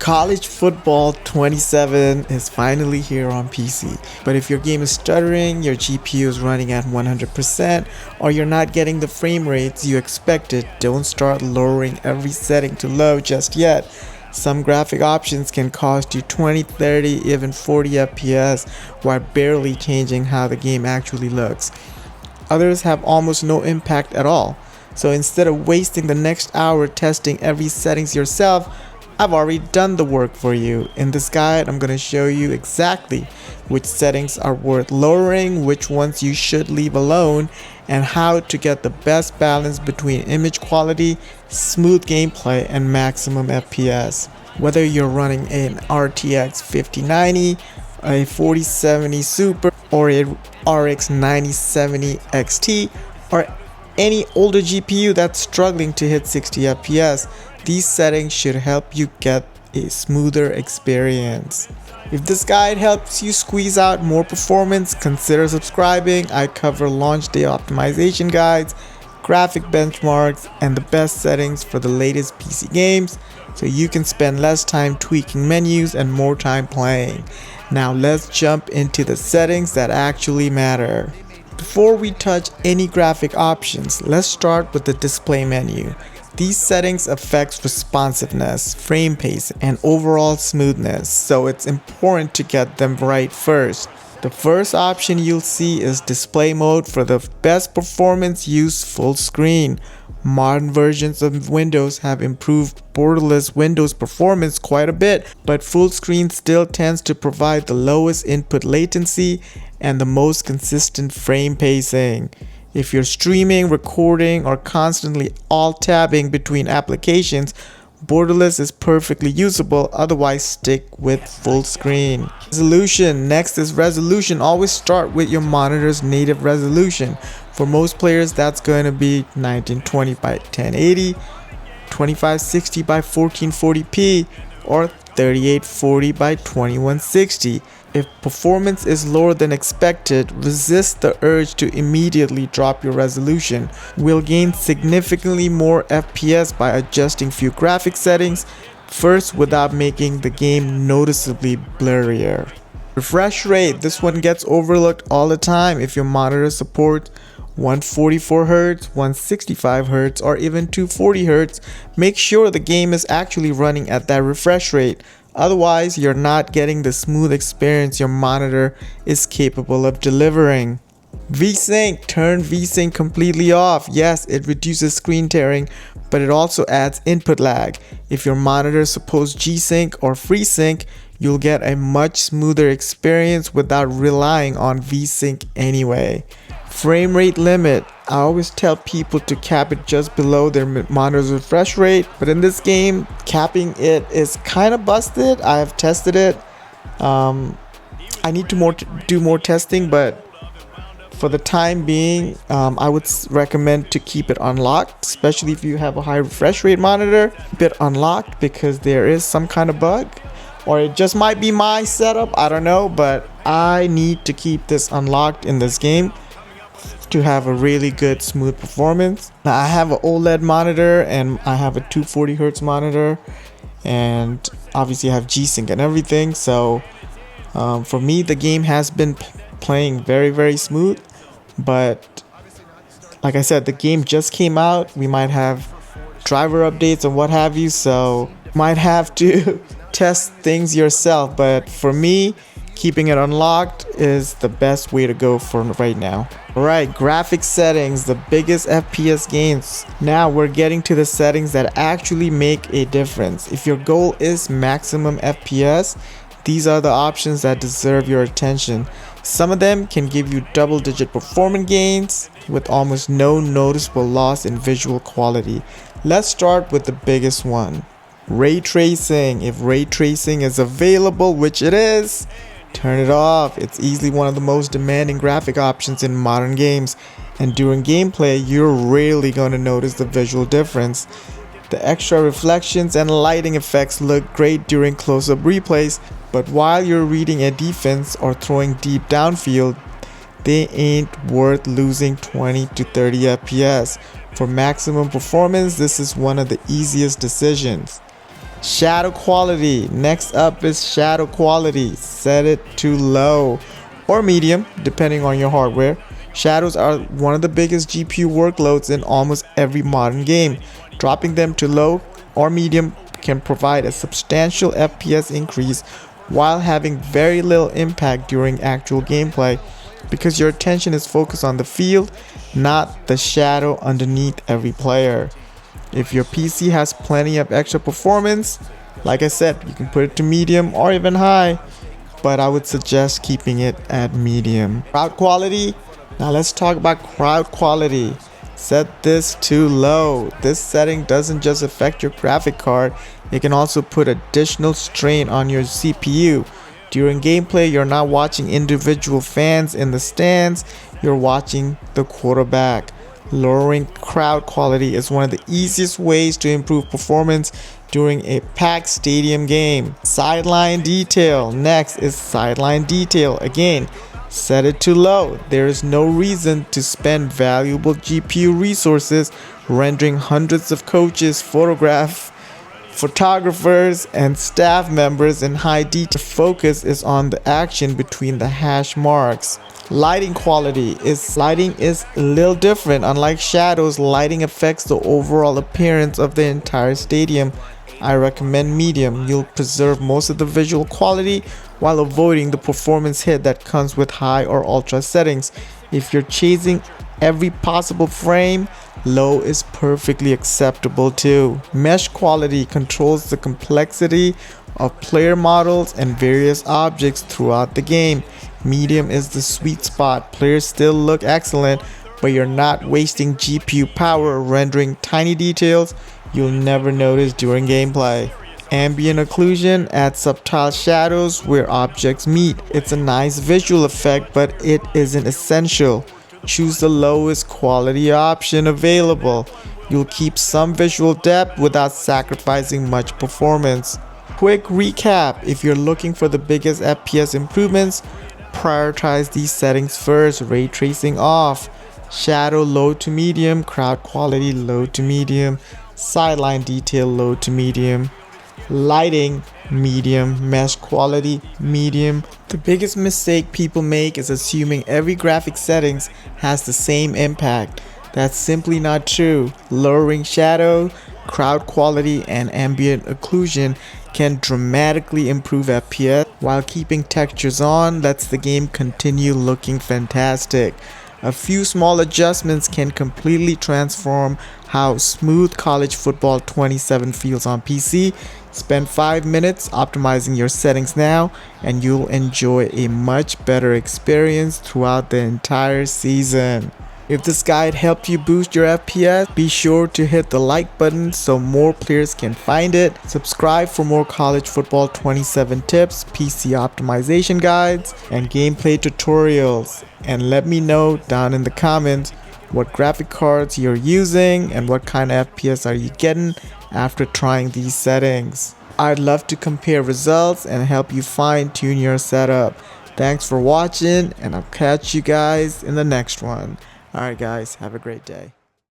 College Football 27 is finally here on PC, but if your game is stuttering, your GPU is running at 100%, or you're not getting the frame rates you expected, don't start lowering every setting to low just yet. Some graphic options can cost you 20, 30, even 40 FPS while barely changing how the game actually looks. Others have almost no impact at all. So instead of wasting the next hour testing every settings yourself, I've already done the work for you. In this guide, I'm going to show you exactly which settings are worth lowering, which ones you should leave alone, and how to get the best balance between image quality, smooth gameplay, and maximum FPS. Whether you're running an RTX 5090, a 4070 Super, or a RX 9070 XT, or any older GPU that's struggling to hit 60 FPS, these settings should help you get a smoother experience. If this guide helps you squeeze out more performance, consider subscribing. I cover launch day optimization guides, graphic benchmarks, and the best settings for the latest PC games, so you can spend less time tweaking menus and more time playing. Now let's jump into the settings that actually matter. Before we touch any graphic options, let's start with the display menu. These settings affect responsiveness, frame pace, and overall smoothness, so it's important to get them right first. The first option you'll see is display mode. For the best performance, use full screen. Modern versions of Windows have improved borderless Windows performance quite a bit, but full screen still tends to provide the lowest input latency and the most consistent frame pacing. If you're streaming, recording, or constantly alt-tabbing between applications, borderless is perfectly usable, otherwise stick with full screen. Resolution. Next is resolution. Always start with your monitor's native resolution. For most players, that's going to be 1920 by 1080, 2560 by 1440p, or 3840 by 2160. If performance is lower than expected, resist the urge to immediately drop your resolution. We'll gain significantly more FPS by adjusting few graphic settings first without making the game noticeably blurrier. Refresh rate. This one gets overlooked all the time. If your monitor supports 144Hz, 165Hz, or even 240Hz, make sure the game is actually running at that refresh rate. Otherwise, you're not getting the smooth experience your monitor is capable of delivering. VSync. Turn VSync completely off. Yes, it reduces screen tearing, but it also adds input lag. If your monitor supports G-Sync or FreeSync, you'll get a much smoother experience without relying on VSync anyway. Frame rate limit. I always tell people to cap it just below their monitor's refresh rate, but in this game, capping it is kind of busted. I have tested it. I need to do more testing, but for the time being, I would recommend to keep it unlocked, especially if you have a high refresh rate monitor. Keep it unlocked because there is some kind of bug, or it just might be my setup. I don't know, but I need to keep this unlocked in this game to have a really good smooth performance. Now I have an OLED monitor and I have a 240Hz monitor, and obviously I have G-Sync and everything, so for me the game has been playing very smooth. But like I said, the game just came out. We might have driver updates and what have you, so might have to test things yourself, but for me, keeping it unlocked is the best way to go for right now. Alright, graphic settings, the biggest FPS gains. Now we're getting to the settings that actually make a difference. If your goal is maximum FPS, these are the options that deserve your attention. Some of them can give you double-digit performance gains with almost no noticeable loss in visual quality. Let's start with the biggest one. Ray tracing. If ray tracing is available, which it is, turn it off. It's easily one of the most demanding graphic options in modern games, and during gameplay you're rarely going to notice the visual difference. The extra reflections and lighting effects look great during close-up replays, but while you're reading a defense or throwing deep downfield, they ain't worth losing 20 to 30 FPS. For maximum performance, this is one of the easiest decisions. Shadow quality. Next up is shadow quality. Set it to low or medium depending on your hardware. Shadows are one of the biggest GPU workloads in almost every modern game. Dropping them to low or medium can provide a substantial FPS increase while having very little impact during actual gameplay because your attention is focused on the field, not the shadow underneath every player. If your PC has plenty of extra performance, like I said, you can put it to medium or even high, but I would suggest keeping it at medium. Crowd quality. Now let's talk about crowd quality. Set this to low. This setting doesn't just affect your graphic card, it can also put additional strain on your CPU. During gameplay, you're not watching individual fans in the stands, you're watching the quarterback. Lowering crowd quality is one of the easiest ways to improve performance during a packed stadium game. Sideline detail. Next is sideline detail. Again, set it to low. There is no reason to spend valuable GPU resources rendering hundreds of coaches, photographers, and staff members in high detail. The focus is on the action between the hash marks. Lighting quality is a little different. Unlike shadows, lighting affects the overall appearance of the entire stadium. I recommend medium. You'll preserve most of the visual quality while avoiding the performance hit that comes with high or ultra settings. If you're chasing every possible frame, low is perfectly acceptable too. Mesh quality controls the complexity of player models and various objects throughout the game. Medium is the sweet spot. Players still look excellent, but you're not wasting GPU power rendering tiny details you'll never notice during gameplay. Ambient occlusion adds subtle shadows where objects meet. It's a nice visual effect, but it isn't essential. Choose the lowest quality option available. You'll keep some visual depth without sacrificing much performance. Quick recap: if you're looking for the biggest FPS improvements, prioritize these settings first. Ray tracing off, shadow low to medium, crowd quality low to medium, sideline detail low to medium, lighting medium, mesh quality medium. The biggest mistake people make is assuming every graphic settings has the same impact. That's simply not true. Lowering shadow, crowd quality, and ambient occlusion can dramatically improve FPS, while keeping textures on lets the game continue looking fantastic. A few small adjustments can completely transform how smooth College Football 27 feels on PC. Spend 5 minutes optimizing your settings now, and you'll enjoy a much better experience throughout the entire season. If this guide helped you boost your FPS, be sure to hit the like button so more players can find it. Subscribe for more College Football 27 tips, PC optimization guides, and gameplay tutorials. And let me know down in the comments what graphic cards you're using and what kind of FPS are you getting after trying these settings. I'd love to compare results and help you fine-tune your setup. Thanks for watching, and I'll catch you guys in the next one. Alright guys, have a great day.